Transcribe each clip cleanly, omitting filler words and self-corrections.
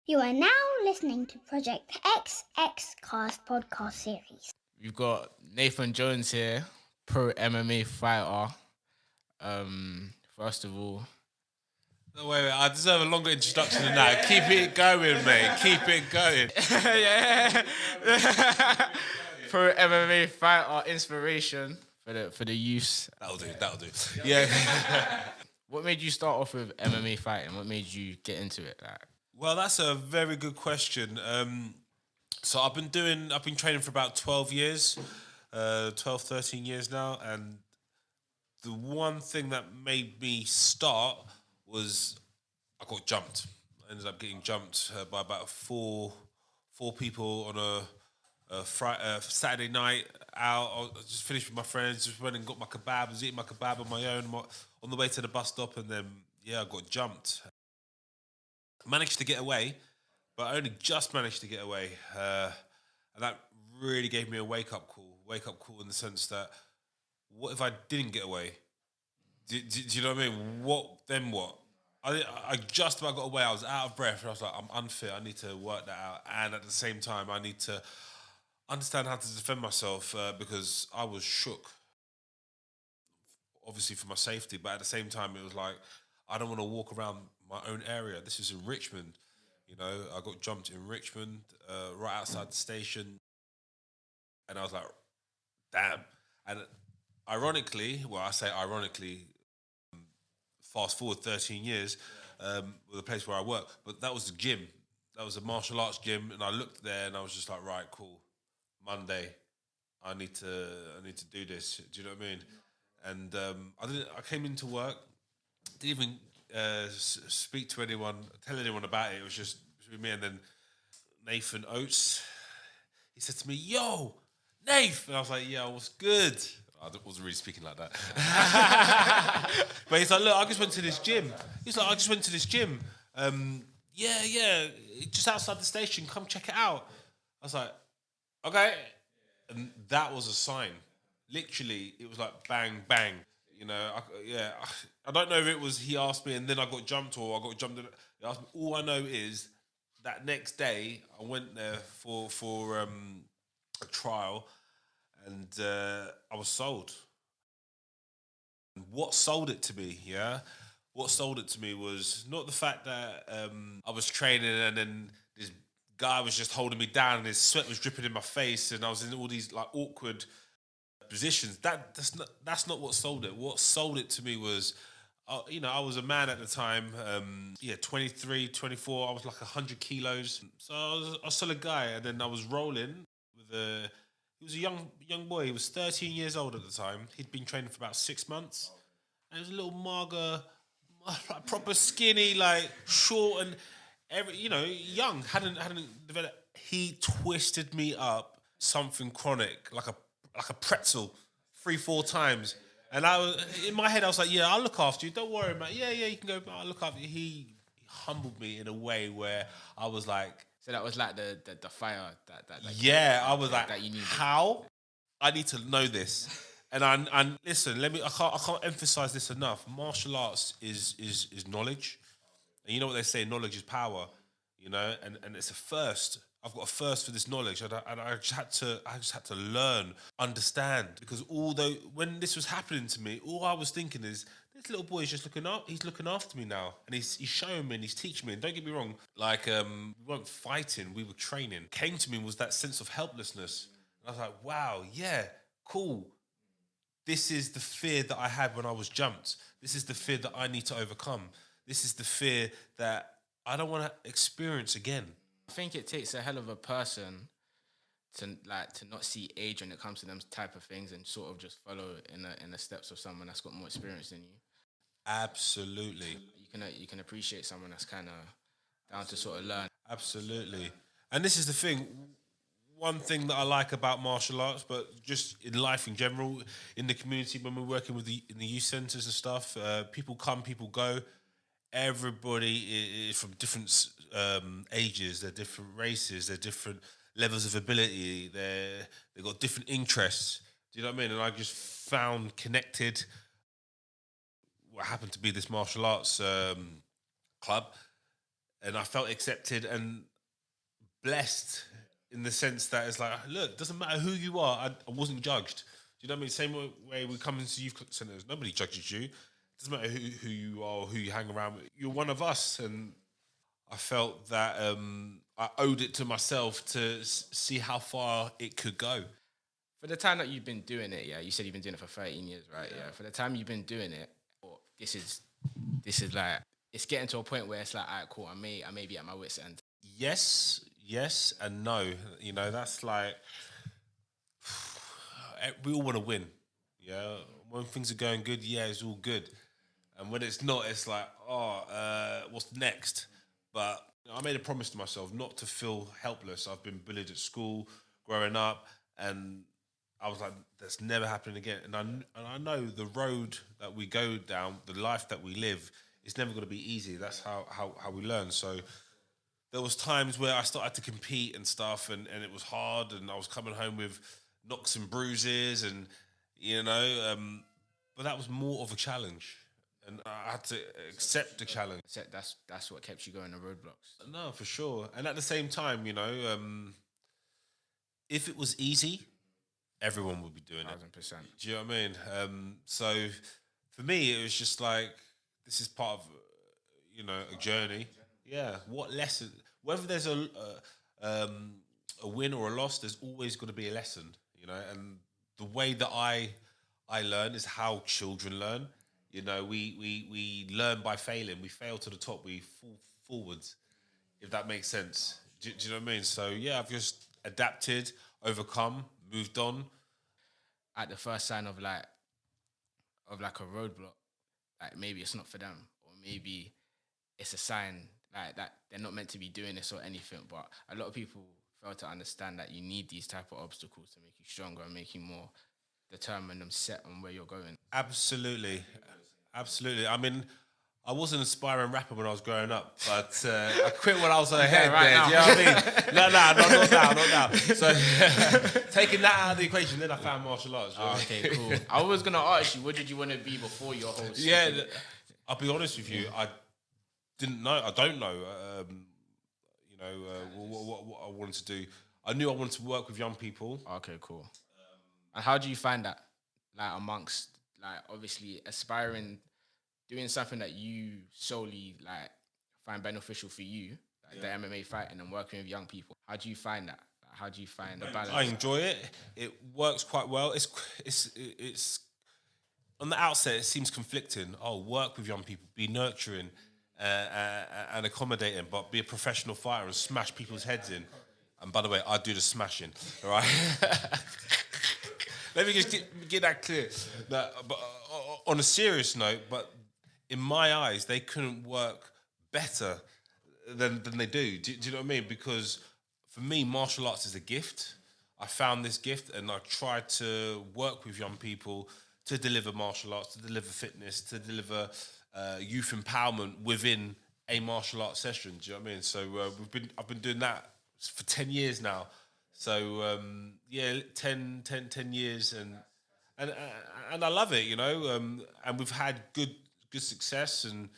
You are now listening to Project XX Cast podcast series. We've got Nathan Jones here, pro MMA fighter. First of all, No, wait, I deserve a longer introduction than that. Keep it going, mate. Keep it going. yeah, pro MMA fighter inspiration for the youths. That'll do. Yeah. What made you start off with MMA fighting? What made you get into it? Well, that's a very good question. So I've been training for about 12 years, 12, 13 years now. And the one thing that made me start was I got jumped. I ended up getting jumped by about four people on a Saturday night out. I just finished with my friends, just went and got my kebab. I was eating my kebab on my own on the way to the bus stop, and then I got jumped. Managed to get away, but I only just managed to get away, and that really gave me a wake up call. Wake up call in the sense that, what if I didn't get away? Do you know what I mean? What? I just about got away. I was out of breath. And I was like, I'm unfit. I need to work that out. And at the same time, I need to understand how to defend myself because I was shook. Obviously for my safety, but at the same time, it was like, I don't want to walk around my own area. This is in Richmond. You know, I got jumped in Richmond, right outside the station. And I was like, damn. And ironically, fast forward 13 years, with the place where I work, but that was the gym. That was a martial arts gym, and I looked there and I was just like, right, cool. Monday, I need to do this. Do you know what I mean? And I came into work, didn't even speak to anyone, tell anyone about it. It was just between me and then Nathan Oates. He said to me, "Yo, Nath," and I was like, "Yeah, what's good?" I wasn't really speaking like that. But he's like, "Look, I just went to this gym." Yeah, just outside the station. Come check it out. I was like, okay. And that was a sign. Literally, it was like bang, bang. You know, I don't know if it was he asked me and then I got jumped or I got jumped. He asked me. All I know is that next day I went there for a trial, and I was sold. And what sold it to me, What sold it to me was not the fact that I was training and then this guy was just holding me down and his sweat was dripping in my face and I was in all these like awkward positions. That's not what sold it. What sold it to me was, I was a man at the time, 23, 24. I was like 100 kilos. So I was a solid guy. And then I was rolling with he was a young boy. He was 13 years old at the time. He'd been training for about 6 months. And he was a little mager, like proper skinny, like short and young. Hadn't developed. He twisted me up something chronic, like a pretzel, 3-4 times. And I was in my head. I was like, "Yeah, I'll look after you. Don't worry, man. Yeah, you can go. I'll look after you." He humbled me in a way where I was like, So that was like the fire that I was like, that you needed. how? I need to know this. And listen, I can't emphasize this enough. Martial arts is knowledge. And you know what they say, knowledge is power, and it's a first. I've got a first for this knowledge, and I just had to learn, understand, because although when this was happening to me, all I was thinking is, this little boy is just looking up. He's looking after me now, and he's showing me and he's teaching me. And don't get me wrong, like we weren't fighting, we were training. Came to me was that sense of helplessness, and I was like, wow, yeah, cool. This is the fear that I had when I was jumped. This is the fear that I need to overcome. This is the fear that I don't want to experience again. I think it takes a hell of a person to not see age when it comes to them type of things and sort of just follow in the steps of someone that's got more experience than you. Absolutely. You can appreciate someone that's kind of down to sort of learn. Absolutely. And this is the thing. One thing that I like about martial arts, but just in life in general, in the community, when we're working in the youth centres and stuff, people come, people go. Everybody is from different ages, they're different races, they're different levels of ability, they've got different interests. Do you know what I mean? And I just found connected what happened to be this martial arts club. and I felt accepted and blessed in the sense that it's like, look, it doesn't matter who you are. I wasn't judged. Do you know what I mean? Same way we come into youth centres, nobody judges you. It doesn't matter who you are or who you hang around with. You're one of us, and I felt that I owed it to myself to see how far it could go. For the time that you've been doing it, yeah, you said you've been doing it for 13 years, right? Yeah. For the time you've been doing it, this is like, it's getting to a point where it's like, all right, cool, I may be at my wit's end. Yes, and no. You know, that's like we all want to win. Yeah, when things are going good, yeah, it's all good, and when it's not, it's like, what's next? But I made a promise to myself not to feel helpless. I've been bullied at school, growing up, and I was like, that's never happening again. And I know the road that we go down, the life that we live, it's never going to be easy. That's how we learn. So there was times where I started to compete and stuff, and it was hard, and I was coming home with knocks and bruises, and but that was more of a challenge, and I had to accept the challenge. That's what kept you going, the roadblocks. No, for sure. And at the same time, if it was easy, everyone would be doing it. 1,000%. Do you know what I mean? So for me, it was just like, this is part of, a journey. Yeah. What lesson? Whether there's a win or a loss, there's always got to be a lesson. And the way that I learn is how children learn. We learn by failing. We fail to the top. We fall forwards. If that makes sense. Do you know what I mean? So yeah, I've just adapted, overcome, moved on. At the first sign of like a roadblock, like maybe it's not for them, or maybe it's a sign like that they're not meant to be doing this or anything. But a lot of people fail to understand that you need these type of obstacles to make you stronger and make you more determined and set on where you're going. Absolutely. I mean, I was an aspiring rapper when I was growing up, but I quit when I was ahead. Right there. now. Do you know what I mean? Not now. So taking that out of the equation, then I found martial arts. Okay, cool. I was gonna ask you, what did you want to be before your whole? Yeah, I'll be honest with you. I didn't know. I don't know. What I wanted to do. I knew I wanted to work with young people. Okay, cool. And how do you find that, like, amongst, like, obviously aspiring, doing something that you solely like find beneficial for you, like the MMA fighting and working with young people? How do you find that? Like, how do you find the balance? I enjoy it. It works quite well. It's on the outset, it seems conflicting. Oh, work with young people, be nurturing and accommodating, but be a professional fighter and smash people's heads in. And by the way, I do the smashing, all right? Let me just get that clear. But on a serious note, but in my eyes, they couldn't work better than they do. Do you know what I mean? Because for me, martial arts is a gift. I found this gift, and I tried to work with young people to deliver martial arts, to deliver fitness, to deliver youth empowerment within a martial arts session. Do you know what I mean? So I've been doing that for 10 years now. So 10 years, and I love it, and we've had good success, and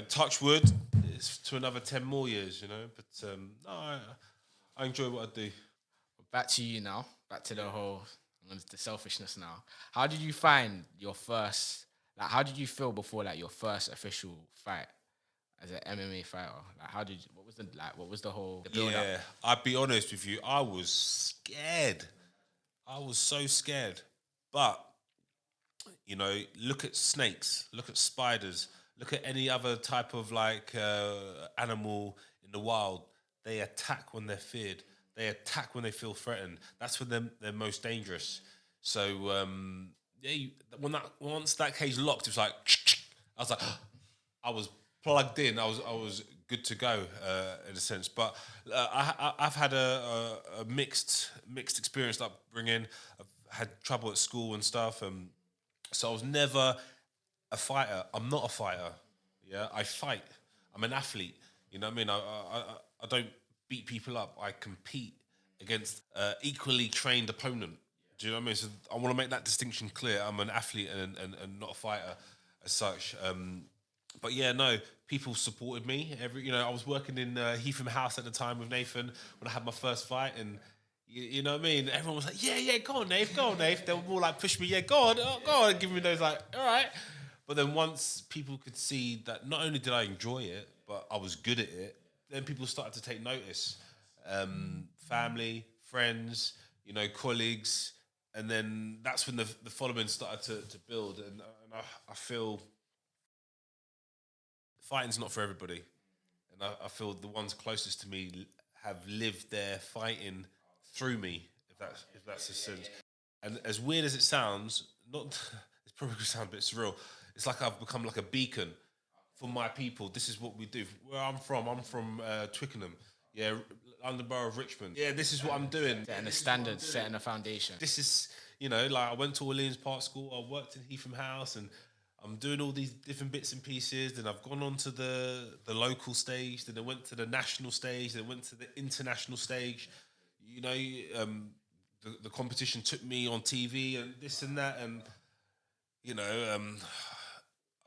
touch wood, it's to another 10 more years, But I enjoy what I do. Back to you now. Back to the selfishness now. How did you find your first? Like, how did you feel before your first official fight as an MMA fighter? Like, what was the whole build up? Yeah, I'll be honest with you. I was scared. I was so scared. But, look at snakes, look at spiders, look at any other type of animal in the wild. They attack when they're feared. They attack when they feel threatened. That's when they're most dangerous. So, once that cage locked, it was like, I was like, I was plugged in. I was good to go in a sense. But I've had a mixed experience upbringing. I've had trouble at school and stuff. So I was never a fighter. I'm not a fighter. Yeah, I fight. I'm an athlete. You know what I mean? I don't beat people up. I compete against equally trained opponent. Do you know what I mean? So I want to make that distinction clear. I'm an athlete and not a fighter as such. But yeah, no, people supported me. I was working in Heatham House at the time with Nathan when I had my first fight, and you know what I mean. Everyone was like, "Yeah, go on, Nath, go on, Nath." They were more like push me, "Yeah, go on, go on," give me those like, "All right." But then once people could see that not only did I enjoy it, but I was good at it, then people started to take notice. Family, friends, colleagues, and then that's when the following started to build, and I feel fighting's not for everybody, and I feel the ones closest to me have lived their fighting through me, if that's a sense. And as weird as it sounds, not it's probably gonna sound a bit surreal. It's like I've become like a beacon for my people. This is what we do. Where I'm from Twickenham, yeah, London Borough of Richmond. Yeah, this is what I'm doing. Setting the standards, setting the foundation. This is, like I went to Orleans Park School, I worked in Heatham House, and I'm doing all these different bits and pieces. Then I've gone on to the local stage, then I went to the national stage, then went to the international stage. The competition took me on TV and this and that, and you know, um,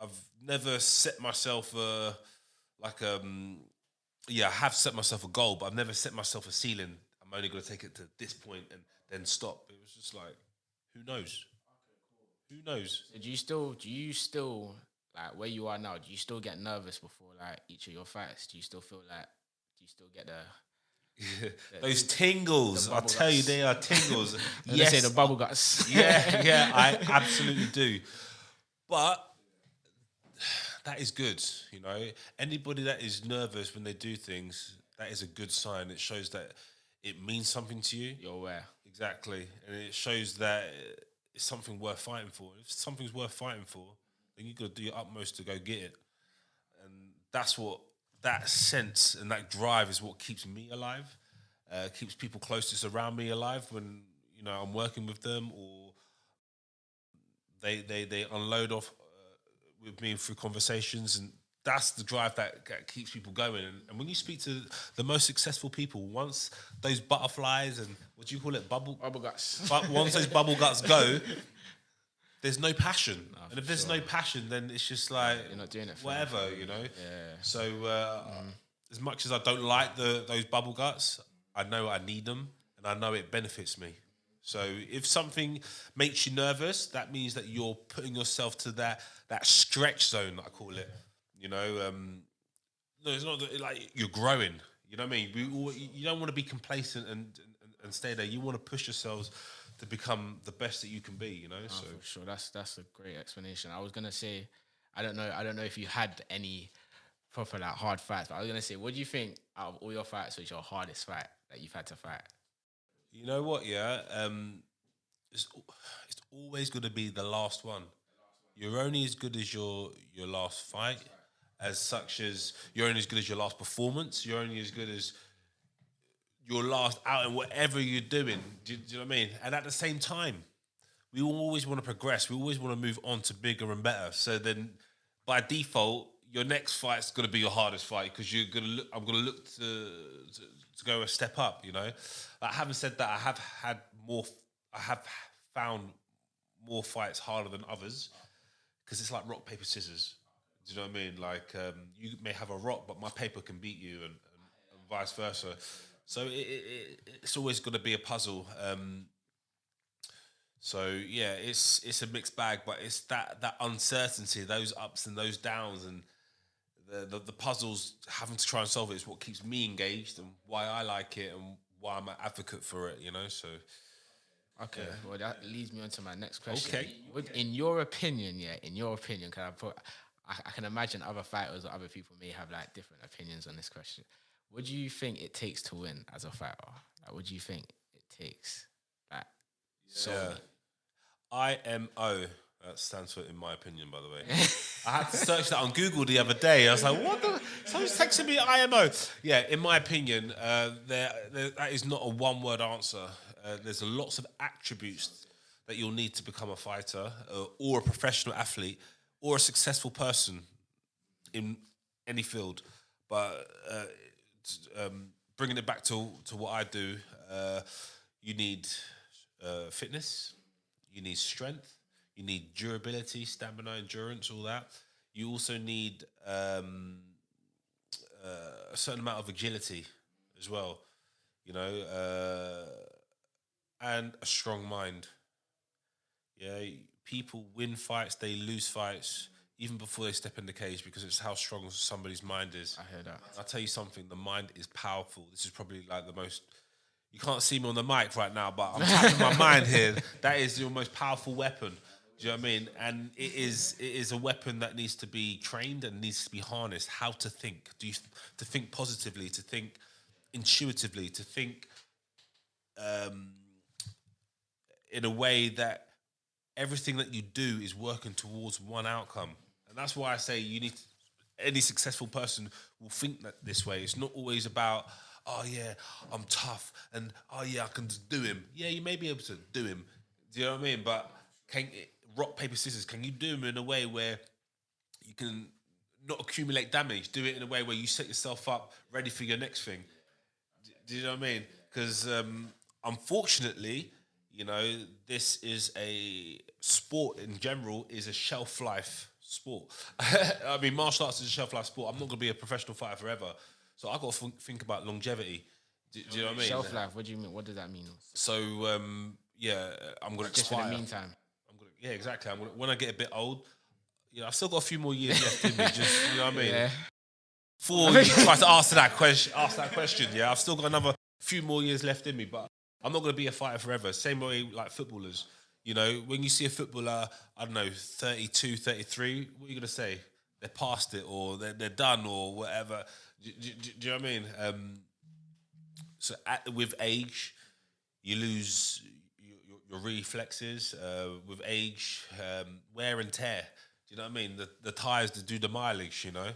I've never set myself I have set myself a goal, but I've never set myself a ceiling. I'm only going to take it to this point and then stop. It was just like, who knows? Who knows? So do you still like where you are now? Do you still get nervous before like each of your fights? Do you still feel like? Do you still get Those tingles, the I bubble tell you, guts. they are tingles. Yes, say the bubble guts. Yeah, I absolutely do. But that is good, Anybody that is nervous when they do things, that is a good sign. It shows that it means something to you. You're aware. Exactly. And it shows that it's something worth fighting for. If something's worth fighting for, then you got to do your utmost to go get it. And that's what that sense and that drive is what keeps me alive, keeps people closest around me alive when I'm working with them, or they unload off with me through conversations, and that's the drive that keeps people going. And when you speak to the most successful people, once those butterflies and what do you call it, bubble guts. but once those bubble guts go, there's no passion. And if there's sure. no passion, then it's just like You're not doing it for whatever, Yeah. So as much as I don't like those bubble guts, I know I need them, and I know it benefits me. So if something makes you nervous, that means that you're putting yourself to that stretch zone, I call it. No, it's not like you're growing. You know what I mean? You don't want to be complacent and stay there. You want to push yourselves to become the best that you can be. So For sure, that's a great explanation. I was gonna say, I don't know if you had any proper like hard fights, but I was gonna say, what do you think out of all your fights was your hardest fight that you've had to fight? you know what? Yeah, it's always going to be the last one. You're only as good as your last fight, as such as you're only as good as your last performance. You're only as good as your last out in whatever you're doing. Do you know what I mean? And at the same time, we always want to progress. We always want to move on to bigger and better. So then, by default, your next fight's going to be your hardest fight because you're going to look. I'm going to look to go a step up. Like, having said that, I have had more. I have found more fights harder than others because it's like rock paper scissors. Do you know what I mean? Like you may have a rock, but my paper can beat you, and vice versa. So it's always going to be a puzzle. So yeah, it's a mixed bag, but it's that uncertainty, those ups and those downs, and the puzzles having to try and solve it is what keeps me engaged and why I like it and why I'm an advocate for it. So Okay, well that leads me on to my next question. Okay. In your opinion, can I can imagine other fighters or other people may have like different opinions on this question. What do you think it takes to win as a fighter? Like, what do you think it takes? Like, solely? IMO. That stands for in my opinion, by the way. I had to search that on Google the other day. I was like, what the? Someone's texting me IMO. Yeah, in my opinion, that is not a one-word answer. There's lots of attributes that you'll need to become a fighter or a professional athlete or a successful person in any field. But bringing it back to what I do, you need fitness, you need strength, you need durability, stamina, endurance, all that. you also need a certain amount of agility as well, you know, and a strong mind. Yeah, people win fights, they lose fights even before they step in the cage because it's how strong somebody's mind is. I hear that. I'll tell you something, the mind is powerful. This is probably like the most, you can't see me on the mic right now, but I'm tapping my mind here. That is your most powerful weapon. Do you know what I mean? And it is a weapon that needs to be trained and needs to be harnessed. How to think, to think positively, to think intuitively, to think in a way that everything that you do is working towards one outcome. And that's why I say you need to, any successful person will think that this way. It's not always about, oh yeah, I'm tough and oh yeah, I can just do him. Yeah, you may be able to do him. Do you know what I mean? But rock, paper, scissors, can you do him in a way where you can not accumulate damage? Do it in a way where you set yourself up ready for your next thing. Do you know what I mean? Because unfortunately, you know, this is a sport in general is a shelf life sport. I mean, martial arts is a shelf life sport. I'm not going to be a professional fighter forever, so I got to think about longevity. Do you know what I mean? Shelf life. What do you mean? What does that mean? So yeah, I'm going to Just expire. in the meantime. Yeah, exactly. When I get a bit old, you know, I've still got a few more years left in me. Just, you know what I mean? Yeah. Before you try to ask that question, yeah, I've still got another few more years left in me, but I'm not going to be a fighter forever. Same way like footballers. You know, when you see a footballer, I don't know, 32, 33, what are you going to say? They're past it or they're done or whatever. Do you know what I mean? So with age, you lose your reflexes. With age, wear and tear. Do you know what I mean? The tires that do the mileage, you know?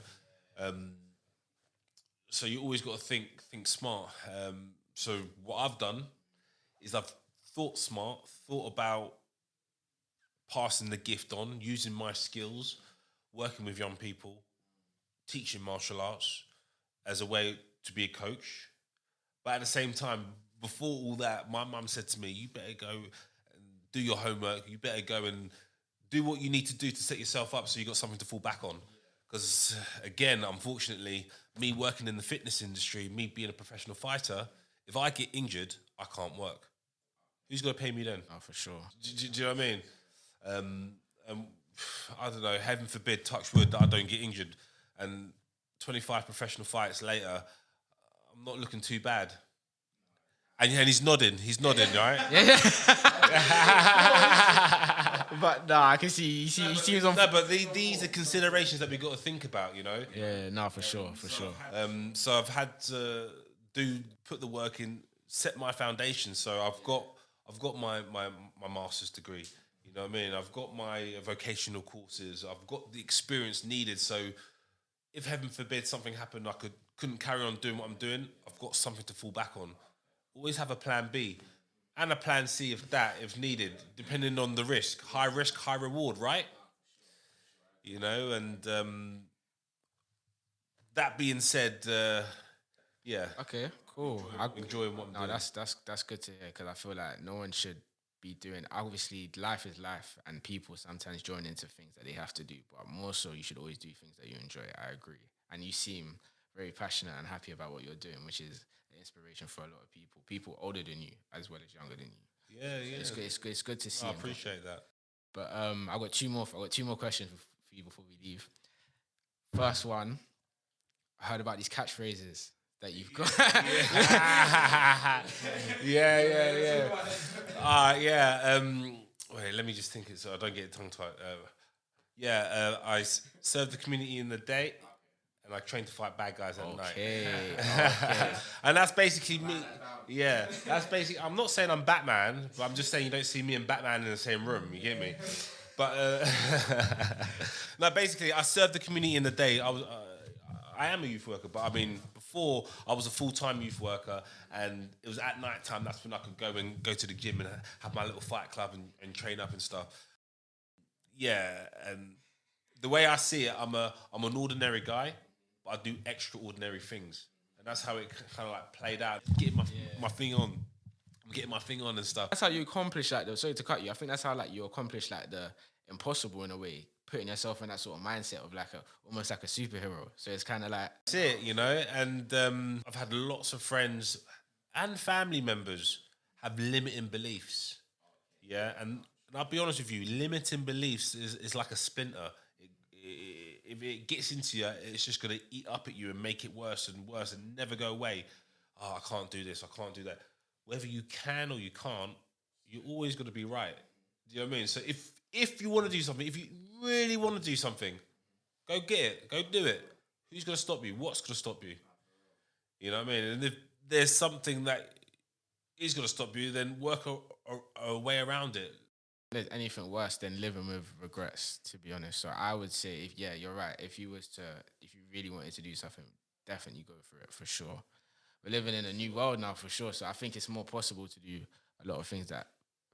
So you always got to think smart. So what I've done is I've thought smart, thought about passing the gift on, using my skills, working with young people, teaching martial arts as a way to be a coach. But at the same time, before all that, my mum said to me, you better go and do your homework. You better go and do what you need to do to set yourself up so you got something to fall back on. Because again, unfortunately, me working in the fitness industry, me being a professional fighter, if I get injured, I can't work. Who's going to pay me then? Oh, for sure. Do you know what I mean? I don't know, heaven forbid, touch wood, that I don't get injured. And 25 professional fights later, I'm not looking too bad. And he's nodding, right? But no, I can see. He seems on. No, but these are considerations that we got to think about, you know? Yeah, no, for sure. So I've had to put the work in, set my foundation. So I've got my master's degree. You know what I mean? I've got my vocational courses. I've got the experience needed. So if heaven forbid something happened, I couldn't carry on doing what I'm doing. I've got something to fall back on. Always have a plan B and a plan C if needed, depending on the risk. High risk, high reward, right? You know, and that being said, yeah. Okay, cool. I'm enjoying what I'm doing. That's good to hear because I feel like no one should be doing. Obviously, life is life, and people sometimes join into things that they have to do. But more so, you should always do things that you enjoy. I agree, and you seem very passionate and happy about what you're doing, which is an inspiration for a lot of people older than you as well as younger than you. Yeah. It's good to see. I appreciate that. But I got two more questions for you before we leave. First one, I heard about these catchphrases that you've got. Yeah. Wait, let me just think it so I don't get tongue tied. I serve the community in the day, and I train to fight bad guys at night. Okay. And that's basically me. Yeah, that's basically. I'm not saying I'm Batman, but I'm just saying you don't see me and Batman in the same room. You get me? But no, basically, I serve the community in the day. I am a youth worker, but I mean, before I was a full-time youth worker, and it was at night time. That's when I could go to the gym and have my little fight club and train up and stuff. Yeah, and the way I see it, I'm an ordinary guy, but I do extraordinary things, and that's how it kind of like played out. Getting my thing on, I'm getting my thing on and stuff. That's how you accomplish sorry to cut you. I think that's how like you accomplish like the impossible in a way. putting yourself in that sort of mindset of like almost like a superhero. So it's kind of like That's it, you know. And I've had lots of friends and family members have limiting beliefs. Yeah, and I'll be honest with you, limiting beliefs is like a splinter. If it gets into you, it's just gonna eat up at you and make it worse and worse and never go away. Oh, I can't do this. I can't do that. Whether you can or you can't, you're always gonna be right. Do you know what I mean? So if you want to do something, if you really want to do something, go get it. Go do it. Who's gonna stop you? What's gonna stop you? You know what I mean? And if there's something that is gonna stop you, then work a way around it. there's anything worse than living with regrets, to be honest. So I would say, if yeah, you're right. If you really wanted to do something, definitely go for it for sure. We're living in a new world now for sure. So I think it's more possible to do a lot of things that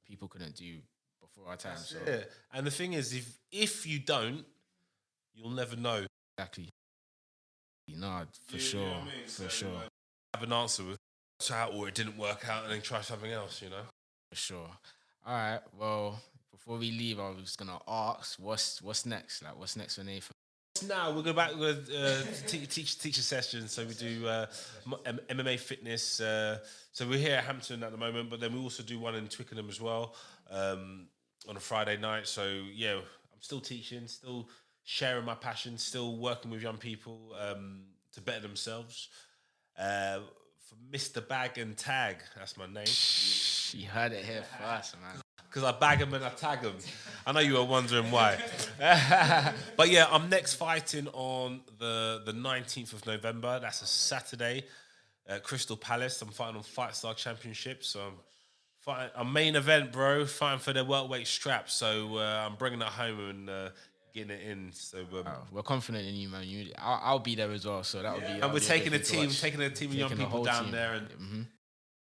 people couldn't do before our time. So Yeah. And the thing is, if you don't, you'll never know. exactly, no, for You sure, know what I mean? for So, sure, have an answer with out or it didn't work out and then try something else, you know? for sure. All right. Well, before we leave, I was gonna ask, what's next? Like, what's next for Nathan? Now we'll go back with teacher sessions. So we do MMA fitness. So we're here at Hampton at the moment, but then we also do one in Twickenham as well on a Friday night. So yeah, I'm still teaching, still sharing my passion, still working with young people to better themselves. For Mr. Bag and Tag, that's my name. You heard it here first, man. Because I bag them and I tag them. I know you were wondering why. But yeah, I'm next fighting on the 19th of November. That's a Saturday at Crystal Palace. I'm fighting on Fight Star Championship. So I'm fighting a main event, bro, fighting for the welterweight strap. So I'm bringing that home and getting it in. So We're confident in you, man. I'll be there as well. So that'll be. and we're taking a team of young the people whole down team. there and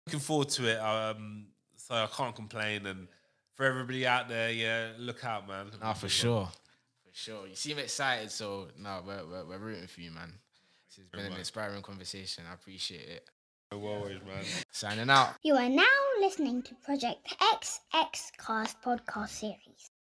looking forward to it. So I can't complain. And for everybody out there, yeah, look out, man. Nah, for sure. For sure. You seem excited, so no, we're rooting for you, man. This has been an inspiring conversation. I appreciate it. No worries, man. Signing out. You are now listening to Project XX Cast podcast series.